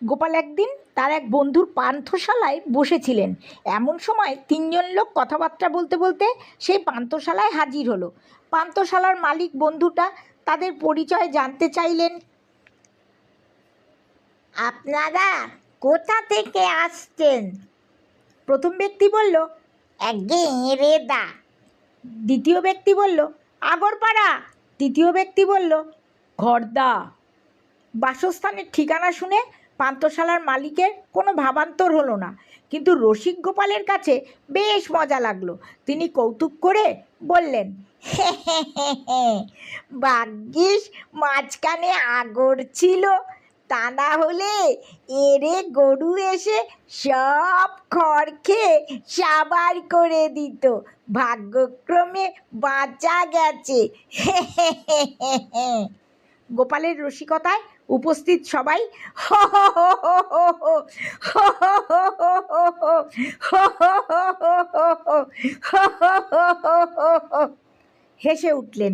গোপাল একদিন তার এক বন্ধুর পান্থশালায় বসেছিলেন। এমন সময় তিনজন লোক কথাবার্তা বলতে বলতে সেই পান্থশালায় হাজির হলো। পান্থশালার মালিক বন্ধুটা তাদের পরিচয় জানতে চাইলেন। আপনারা কোথা থেকে আসছেন? প্রথম ব্যক্তি বলল, একগে এরেদা। দ্বিতীয় ব্যক্তি বলল, আগরপাড়া। তৃতীয় ব্যক্তি বলল, ঘরদা। বাসস্থানের ঠিকানা শুনে পান্থশালার মালিকের কোনো ভাবান্তর হলো না, কিন্তু রসিক গোপালের কাছে বেশ মজা লাগলো। তিনি কৌতুক করে বললেন, ভাগ্যিস মাঝখানে আগর ছিল, তা না হলে এরে গরু এসে সব খড় খেয়ে সাবার করে দিত। ভাগ্যক্রমে বাঁচা গেছে। গোপালের রসিকতায় উপস্থিত সবাই হেসে উঠলেন।